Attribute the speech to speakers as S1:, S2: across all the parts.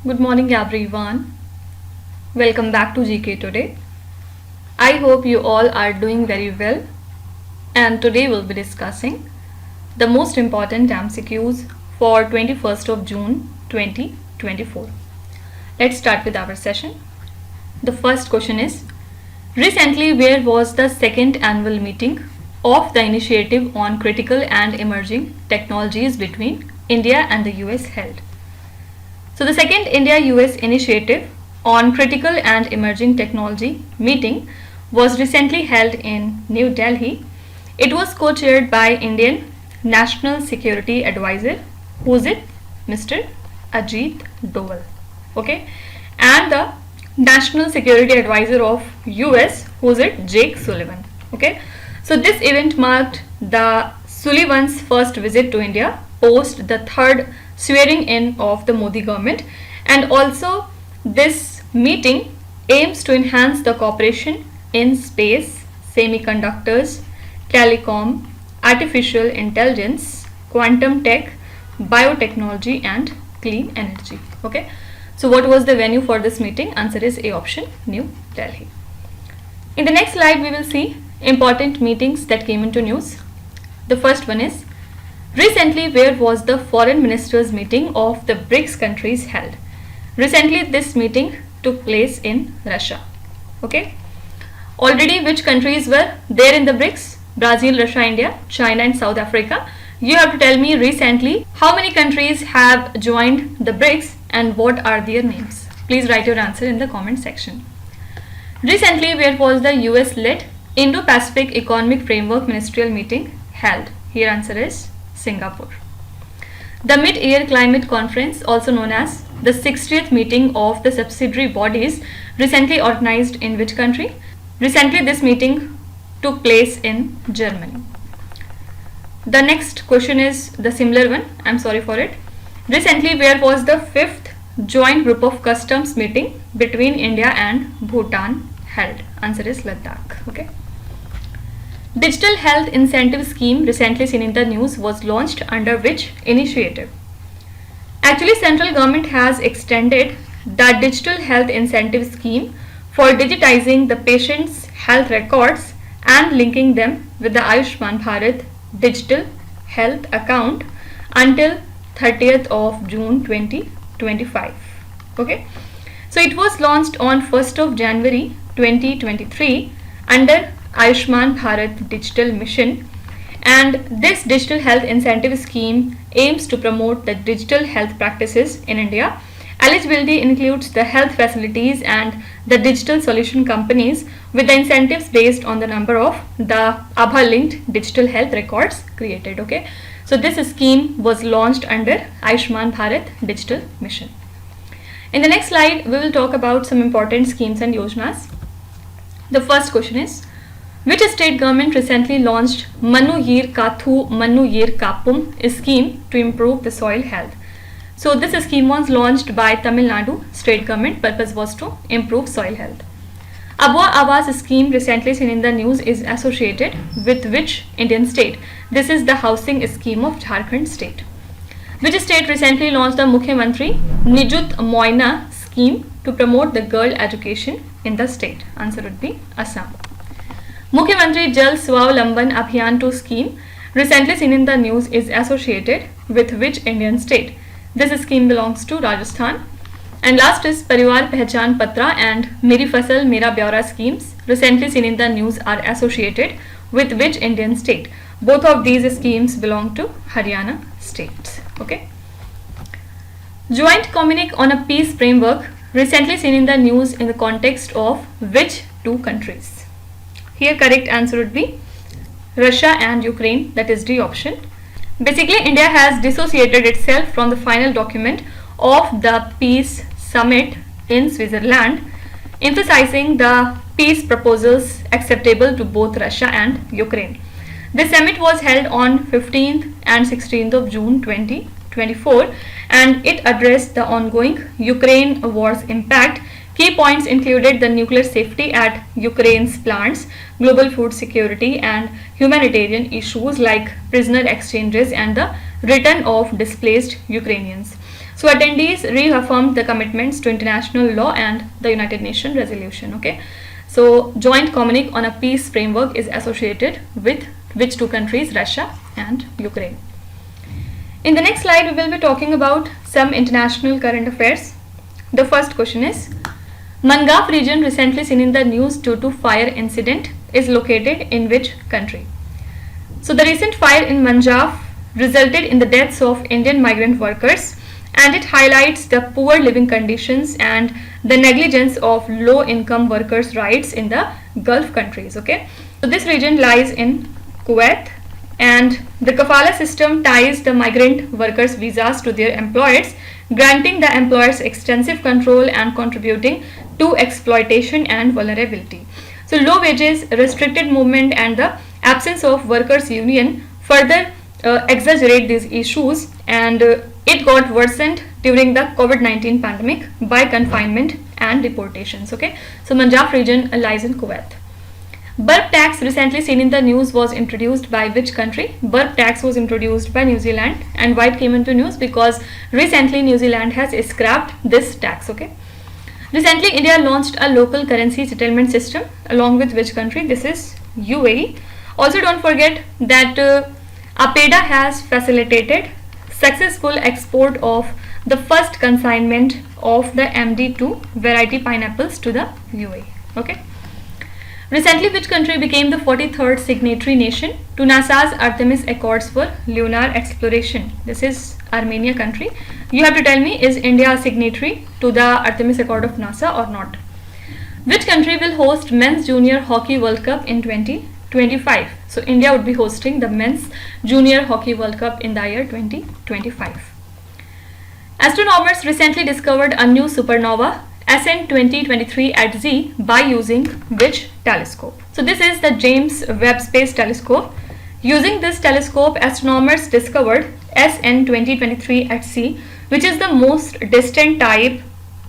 S1: Good morning everyone. Welcome back to GK Today. I hope you all are doing very well, and today we'll be discussing the most important MCQs for 21st of June 2024. Let's start with our session. The first question is, recently where was the second annual meeting of the Initiative on Critical and Emerging Technologies between India and the US held? So the second India-US Initiative on Critical and Emerging Technology meeting was recently held in New Delhi. It was co-chaired by Indian National Security Advisor, who's it? Mr. Ajit Doval, okay, and the National Security Advisor of US, who's it? Jake Sullivan, okay. So this event marked the Sullivan's first visit to India post the third swearing in of the Modi government, and also this meeting aims to enhance the cooperation in space, semiconductors, telecom, artificial intelligence, quantum tech, biotechnology and clean energy. Okay, so what was the venue for this meeting? Answer is A option, New Delhi. In the next slide we will see important meetings that came into news. The first one is, recently where was the foreign ministers meeting of the BRICS countries held? Recently this meeting took place in Russia. Okay, already which countries were there in the BRICS? Brazil, Russia, India, China and South Africa. You have to tell me recently how many countries have joined the BRICS and what are their names. Please write your answer in the comment section. Recently where was the US led Indo-Pacific Economic Framework Ministerial meeting held? Here answer is Singapore. The Mid-Year Climate Conference, also known as the 60th meeting of the subsidiary bodies, recently organized in which country? Recently this meeting took place in Germany. The next question is the similar one, I'm sorry for it. Recently where was the 5th joint group of customs meeting between India and Bhutan held? Answer is Ladakh. Okay. Digital Health Incentive Scheme, recently seen in the news, was launched under which initiative? Actually, central government has extended the Digital Health Incentive Scheme for digitizing the patient's health records and linking them with the Ayushman Bharat Digital Health Account until 30th of June 2025. Okay, so it was launched on 1st of January 2023 under Ayushman Bharat Digital Mission, and this Digital Health Incentive Scheme aims to promote the digital health practices in India. Eligibility includes the health facilities and the digital solution companies, with the incentives based on the number of the Aadhaar linked digital health records created. Okay, so this scheme was launched under Ayushman Bharat Digital Mission. In the next slide we will talk about some important schemes and yojanas. The first question is, which state government recently launched Manu Yir Kathu Manu Yir Kapum scheme to improve the soil health? So this scheme was launched by Tamil Nadu state government. Purpose was to improve soil health. Abwa Awas scheme, recently seen in the news, is associated with which Indian state? This is the housing scheme of Jharkhand state. Which state recently launched the Mukhyamantri Nijut Moina scheme to promote the girl education in the state? Answer would be Assam. Mukhyamantri Jal Swavlamban Abhiyan 2 scheme, recently seen in the news, is associated with which Indian state? This scheme belongs to Rajasthan. And last is Parivar Pehchan Patra and Meri Fasal Mera Byaura schemes, recently seen in the news, are associated with which Indian state? Both of these schemes belong to Haryana state. Okay. Joint Communique on a Peace Framework, recently seen in the news, in the context of which two countries? Here correct answer would be Russia and Ukraine, that is D option. Basically India has dissociated itself from the final document of the peace summit in Switzerland, emphasizing the peace proposals acceptable to both Russia and Ukraine. The summit was held on 15th and 16th of June 2024 and it addressed the ongoing Ukraine war's impact. Key points included the nuclear safety at Ukraine's plants, global food security and humanitarian issues like prisoner exchanges and the return of displaced Ukrainians. So attendees reaffirmed the commitments to international law and the United Nations resolution. Okay, so joint communique on a peace framework is associated with which two countries? Russia and Ukraine. In the next slide, we will be talking about some international current affairs. The first question is, Mangav region recently seen in the news due to fire incident is located in which country? So the recent fire in Mangav resulted in the deaths of Indian migrant workers, and it highlights the poor living conditions and the negligence of low-income workers' rights in the Gulf countries. Okay, so this region lies in Kuwait, and the kafala system ties the migrant workers' visas to their employers, granting the employers extensive control and contributing to exploitation and vulnerability. So low wages, restricted movement, and the absence of workers' union further exaggerate these issues, and it got worsened during the COVID-19 pandemic by confinement and deportations. Okay, so Manjaf region lies in Kuwait. Burp tax recently seen in the news was introduced by which country? Burp tax was introduced by New Zealand. And why it came into news? Because recently New Zealand has scrapped this tax. Okay. Recently India launched a local currency settlement system along with which country? This is UAE. Also don't forget that APEDA has facilitated successful export of the first consignment of the MD2 variety pineapples to the UAE. Okay. Recently, which country became the 43rd signatory nation to NASA's Artemis Accords for lunar exploration? This is Armenia country. You have to tell me, is India a signatory to the Artemis Accord of NASA or not? Which country will host Men's Junior Hockey World Cup in 2025? So India would be hosting the Men's Junior Hockey World Cup in the year 2025. Astronomers recently discovered a new supernova SN 2023 at Z by using which telescope? So this is the James Webb Space Telescope. Using this telescope, astronomers discovered SN 2023 at Z, which is the most distant type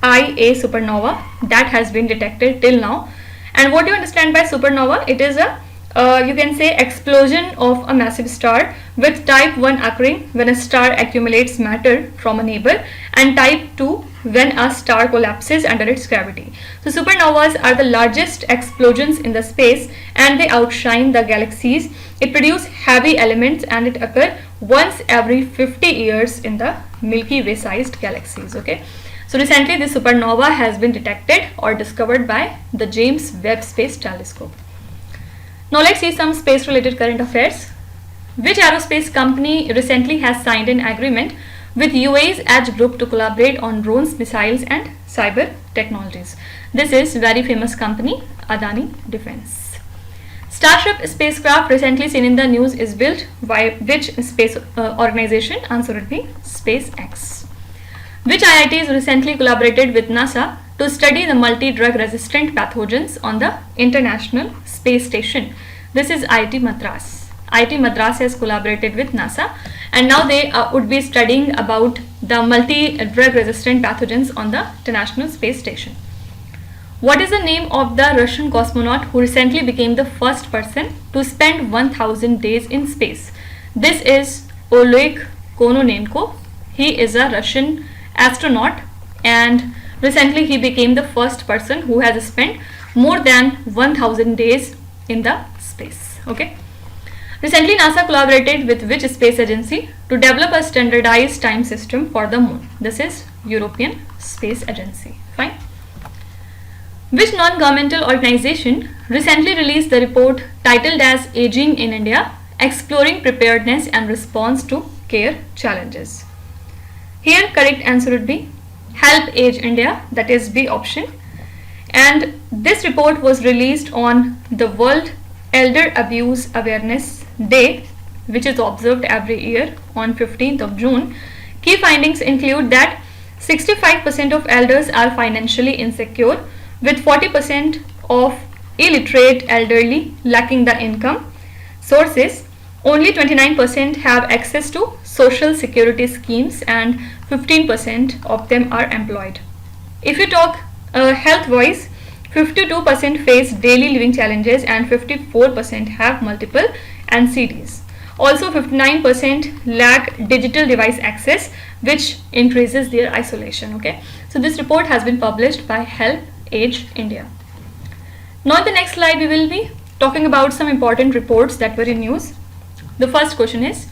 S1: Ia supernova that has been detected till now. And what do you understand by supernova? It is a you can say explosion of a massive star, with type 1 occurring when a star accumulates matter from a neighbor, and type 2 when a star collapses under its gravity. So supernovas are the largest explosions in the space, and they outshine the galaxies. It produces heavy elements, and it occurs once every 50 years in the Milky Way sized galaxies. Okay, so recently this supernova has been detected or discovered by the James Webb Space Telescope. Now let's see some space related current affairs. Which aerospace company recently has signed an agreement with UAE's Edge Group to collaborate on drones, missiles and cyber technologies? This is very famous company, Adani Defense. Starship spacecraft recently seen in the news is built by which space organization? Answer would be SpaceX. Which IITs recently collaborated with NASA to study the multi-drug resistant pathogens on the International Space Station? This is IIT Madras. IIT Madras has collaborated with NASA, and now they would be studying about the multi-drug resistant pathogens on the International Space Station. What is the name of the Russian cosmonaut who recently became the first person to spend 1000 days in space? This is Oleg Kononenko. He is a Russian astronaut, and recently he became the first person who has spent more than 1000 days in the space. Okay. Recently NASA collaborated with which space agency to develop a standardized time system for the moon? This is European Space Agency. Fine. Which non-governmental organization recently released the report titled as Aging in India, Exploring Preparedness and Response to Care Challenges? Here correct answer would be Help Age India, that is B option. And this report was released on the World Elder Abuse Awareness Day, which is observed every year on 15th of June. Key findings include that 65% of elders are financially insecure, with 40% of illiterate elderly lacking the income sources. Only 29% have access to social security schemes, and 15% of them are employed. If you talk health wise, 52% face daily living challenges and 54% have multiple NCDs. Also 59% lack digital device access, which increases their isolation. Okay, so this report has been published by Help Age India. Now in the next slide we will be talking about some important reports that were in news. The first question is,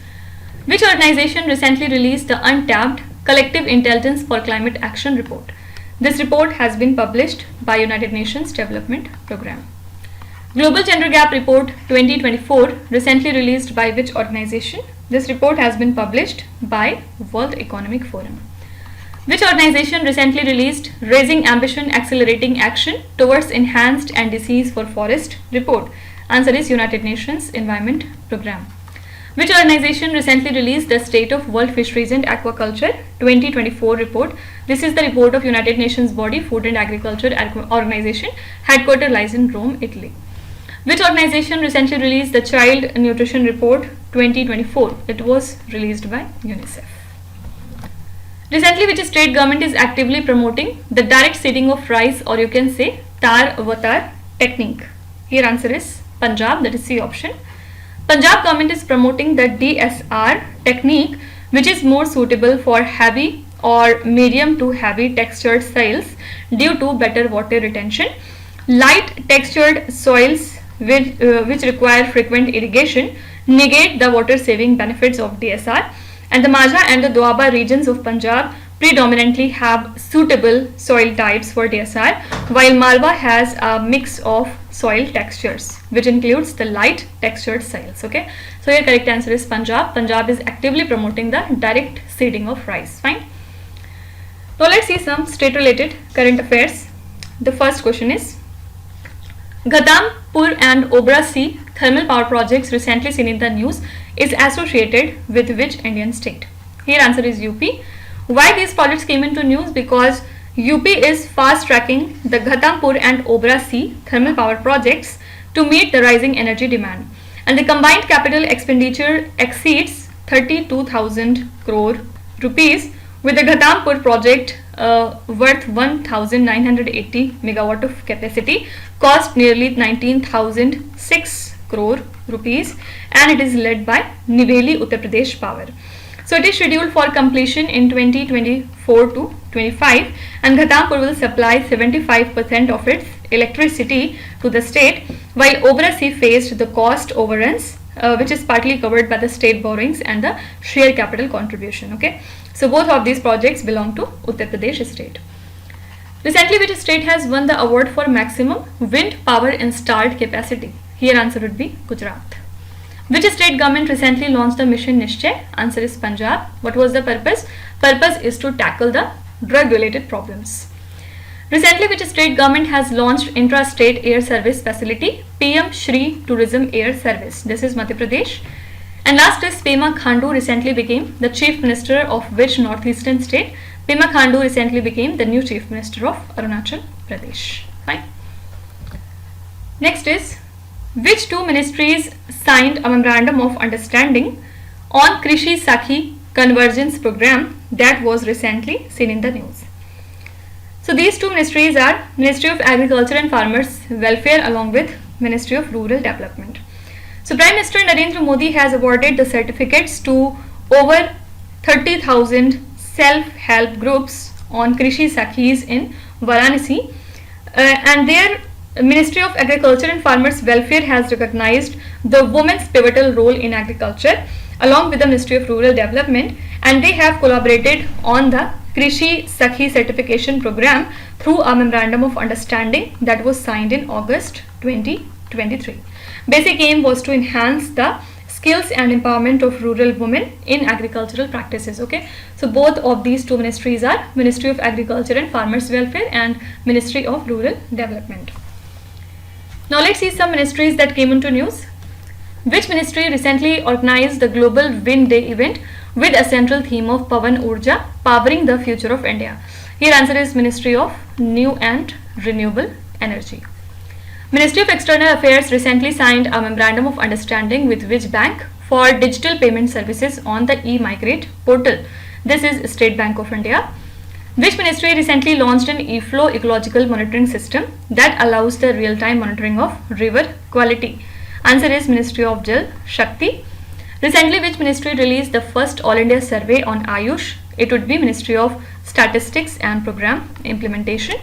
S1: which organization recently released the Untapped Collective Intelligence for Climate Action report? This report has been published by United Nations Development Programme. Global Gender Gap Report 2024 recently released by which organization? This report has been published by World Economic Forum. Which organization recently released Raising Ambition Accelerating Action Towards Enhanced and Disease for Forest report? Answer is United Nations Environment Programme. Which organization recently released the State of World Fisheries and Aquaculture 2024 report? This is the report of United Nations body Food and Agriculture Organization, headquartered lies in Rome, Italy. Which organization recently released the Child Nutrition Report 2024? It was released by UNICEF. Recently, which state government is actively promoting the direct seeding of rice, or you can say tar-vatar technique? Here answer is Punjab, that is C option. Punjab government is promoting the DSR technique, which is more suitable for heavy or medium to heavy textured soils due to better water retention. Light textured soils which require frequent irrigation negate the water saving benefits of DSR, and the Majha and the Doaba regions of Punjab predominantly have suitable soil types for DSR, while Malwa has a mix of soil textures which includes the light textured soils. Okay, so your correct answer is Punjab. Punjab is actively promoting the direct seeding of rice. Fine. Now let's see some state related current affairs. The first question is, Ghatampur and Obra Sea thermal power projects recently seen in the news is associated with which Indian state? Here answer is UP. Why these projects came into news? Because UP is fast tracking the Ghatampur and Obra Sea thermal power projects to meet the rising energy demand, and the combined capital expenditure exceeds 32,000 crore rupees, with the Ghatampur project worth 1,980 megawatt of capacity, cost nearly 19,006 crore rupees, and it is led by Niveli Uttar Pradesh Power. So it is scheduled for completion in 2024 to 25, and Ghatampur will supply 75% of its electricity to the state, while Obra Sea faced the cost overruns, which is partly covered by the state borrowings and the share capital contribution. Okay, so both of these projects belong to Uttar Pradesh state. Recently, which state has won the award for maximum wind power installed capacity? Here answer would be Gujarat. Which state government recently launched the mission Nishchay? Answer is Punjab. What was the purpose? Purpose is to tackle the drug related problems. Recently, which state government has launched intra-state air service facility PM Shri Tourism Air Service? This is Madhya Pradesh. And last is Pema Khandu recently became the chief minister of which northeastern state? Pema Khandu recently became the new chief minister of Arunachal Pradesh. Fine. Next is, which two ministries signed a memorandum of understanding on Krishi Sakhi convergence program that was recently seen in the news? So these two ministries are Ministry of Agriculture and Farmers Welfare along with Ministry of Rural Development. So Prime Minister Narendra Modi has awarded the certificates to over 30,000 self-help groups on Krishi Sakhis in Varanasi, and their Ministry of Agriculture and Farmers Welfare has recognized the women's pivotal role in agriculture along with the Ministry of Rural Development, and they have collaborated on the Krishi Sakhi certification program through a memorandum of understanding that was signed in August 2023. Basic aim was to enhance the skills and empowerment of rural women in agricultural practices. Okay, so both of these two ministries are Ministry of Agriculture and Farmers Welfare and Ministry of Rural Development. Now let's see some ministries that came into news. Which ministry recently organized the Global Wind Day event with a central theme of Pavan Urja, powering the future of India? Here answer is Ministry of New and Renewable Energy. Ministry of External Affairs recently signed a memorandum of understanding with which bank for digital payment services on the e-Migrate portal? This is State Bank of India. Which ministry recently launched an e-flow ecological monitoring system that allows the real-time monitoring of river quality? Answer is Ministry of Jal Shakti. Recently, which ministry released the first All India survey on Ayush? It would be Ministry of Statistics and Program Implementation.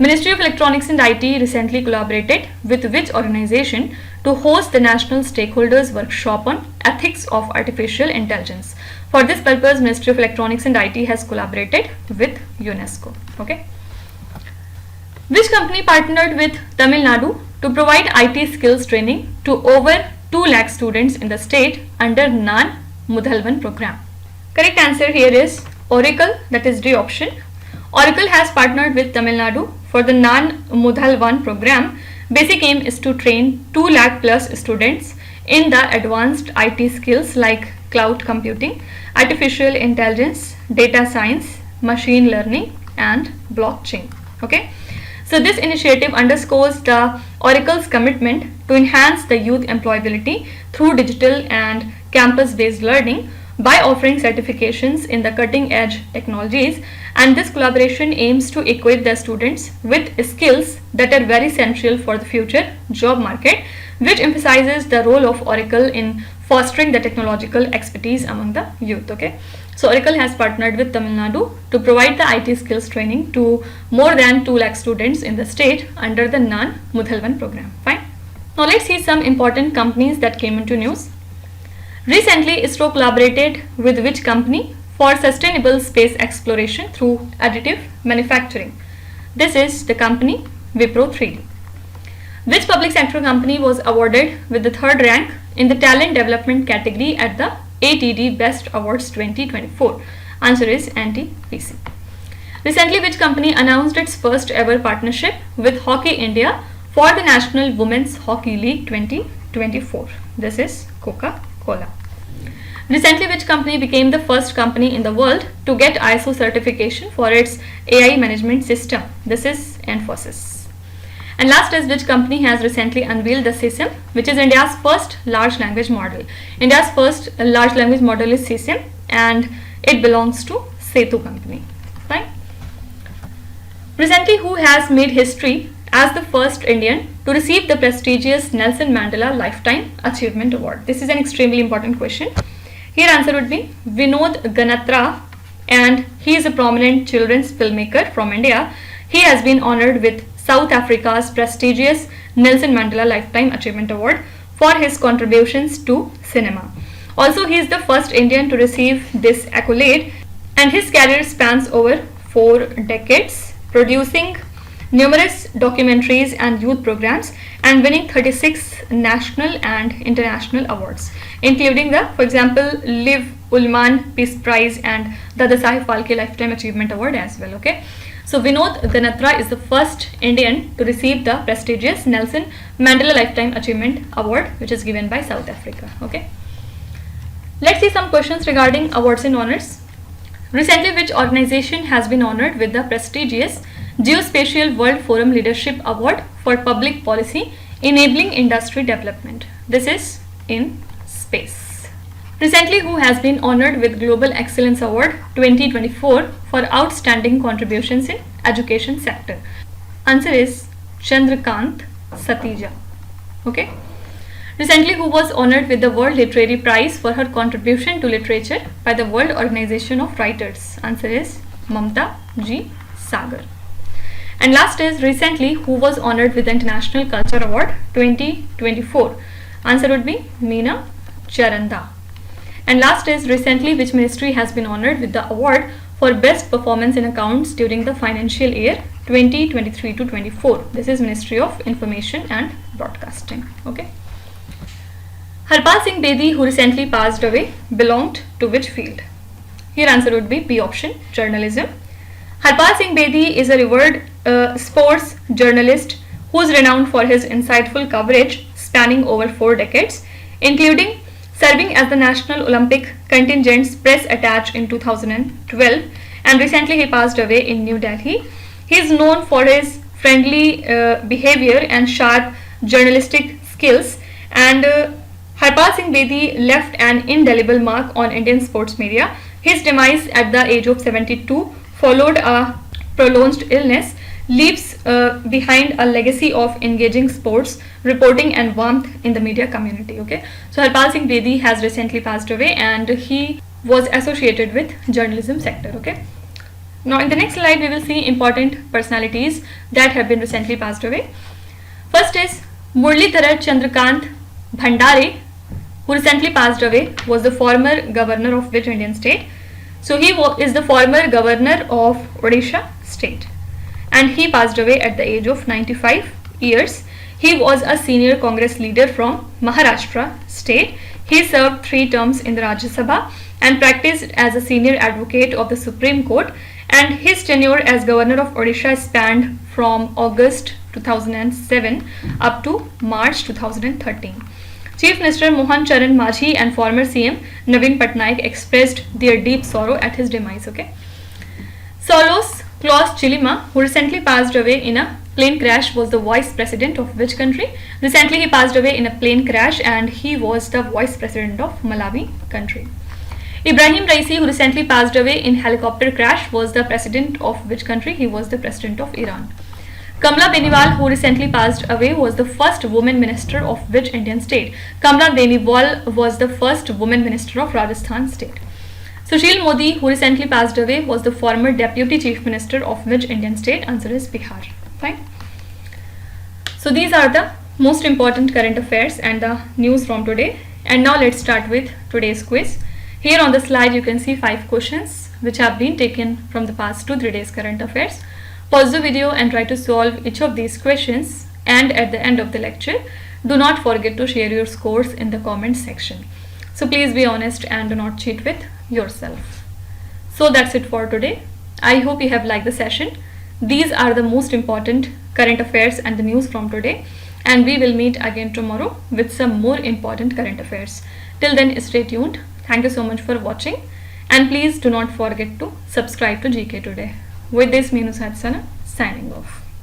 S1: Ministry of Electronics and IT recently collaborated with which organization to host the National Stakeholders Workshop on Ethics of Artificial Intelligence? For this purpose, Ministry of Electronics and IT has collaborated with UNESCO. Okay. Which company partnered with Tamil Nadu to provide IT skills training to over 2 lakh students in the state under Nan Mudhalvan program? Correct answer here is Oracle, that is D option. Oracle has partnered with Tamil Nadu for the Nan Mudhalvan program. Basic aim is to train 2 lakh plus students in the advanced IT skills like cloud computing, artificial intelligence, data science, machine learning and blockchain. Okay. So this initiative underscores the Oracle's commitment to enhance the youth employability through digital and campus-based learning by offering certifications in the cutting-edge technologies, and this collaboration aims to equip the students with skills that are very essential for the future job market, which emphasizes the role of Oracle in fostering the technological expertise among the youth. Okay. So Oracle has partnered with Tamil Nadu to provide the IT skills training to more than 2 lakh students in the state under the Nan Mudhalvan program. Fine. Now let's see some important companies that came into news. Recently, ISRO collaborated with which company for sustainable space exploration through additive manufacturing? This is the company Wipro 3D. Which public sector company was awarded with the 3rd rank in the talent development category at the ATD Best Awards 2024? Answer is NTPC. Recently, which company announced its first ever partnership with Hockey India for the National Women's Hockey League 2024? This is Coca-Cola. Recently, which company became the first company in the world to get ISO certification for its AI management system? This is Infosys. And last is which company has recently unveiled the SISM, which is India's first large language model. India's first large language model is SISM and it belongs to Setu company. Fine. Recently, who has made history as the first Indian to receive the prestigious Nelson Mandela Lifetime Achievement Award? This is an extremely important question. Here answer would be Vinod Ganatra, and he is a prominent children's filmmaker from India. He has been honored with South Africa's prestigious Nelson Mandela Lifetime Achievement Award for his contributions to cinema. Also, he is the first Indian to receive this accolade, and his career spans over 4 decades, producing numerous documentaries and youth programs and winning 36 national and international awards, including the, for example, Liv Ullman Peace Prize and Dadasaheb Phalke Lifetime Achievement Award as well. Okay. So Vinod Ganatra is the first Indian to receive the prestigious Nelson Mandela Lifetime Achievement Award, which is given by South Africa. Okay. Let's see some questions regarding awards and honors. Recently, which organization has been honored with the prestigious Geospatial World Forum Leadership Award for Public Policy Enabling Industry Development? This is in space. Recently, who has been honored with Global Excellence Award 2024 for outstanding contributions in education sector? Answer is Chandrakant Satija. Okay. Recently, who was honored with the World Literary Prize for her contribution to literature by the World Organization of Writers? Answer is Mamta G. Sagar. And last is recently who was honored with the International Culture Award 2024? Answer would be Meena Charanda. And last is recently which ministry has been honored with the award for best performance in accounts during the financial year 2023 to 24? This is Ministry of Information and Broadcasting. Okay. Harpal Singh Bedi, who recently passed away, belonged to which field? Here answer would be B option, journalism. Harpal Singh Bedi is a revered sports journalist who is renowned for his insightful coverage spanning over 4 decades, including serving as the National Olympic Contingent's press attaché in 2012, and recently he passed away in New Delhi. He is known for his friendly behavior and sharp journalistic skills, and Harpal Singh Bedi left an indelible mark on Indian sports media. His demise at the age of 72 followed a prolonged illness leaves behind a legacy of engaging sports, reporting and warmth in the media community. Okay, so Harpal Singh Bedi has recently passed away and he was associated with journalism sector. Okay, now in the next slide we will see important personalities that have been recently passed away. First is Murlidhar Chandrakant Bhandare, who recently passed away, was the former governor of which Indian state? So he is the former governor of Odisha state and he passed away at the age of 95 years. He was a senior Congress leader from Maharashtra state. He served 3 terms in the Rajya Sabha and practiced as a senior advocate of the Supreme Court, and his tenure as governor of Odisha spanned from August 2007 up to March 2013. Chief Minister Mohan Charan Majhi and former CM Naveen Patnaik expressed their deep sorrow at his demise. Okay. Saulos Klaus Chilima, who recently passed away in a plane crash, was the vice president of which country? Recently he passed away in a plane crash and he was the vice president of Malawi country. Ibrahim Raisi, who recently passed away in helicopter crash, was the president of which country? He was the president of Iran. Kamla Beniwal, who recently passed away, was the first woman minister of which Indian state? Kamla Beniwal was the first woman minister of Rajasthan state. Sushil Modi, who recently passed away, was the former deputy chief minister of which Indian state? Answer is Bihar. Fine. So these are the most important current affairs and the news from today. And now let's start with today's quiz. Here on the slide you can see 5 questions which have been taken from the past 2-3 days current affairs. Pause the video and try to solve each of these questions, and at the end of the lecture do not forget to share your scores in the comment section. So please be honest and do not cheat with yourself. So that's it for today. I hope you have liked the session. These are the most important current affairs and the news from today, and we will meet again tomorrow with some more important current affairs. Till then, stay tuned. Thank you so much for watching, and please do not forget to subscribe to GK Today. With this, Meenu Satsana signing off.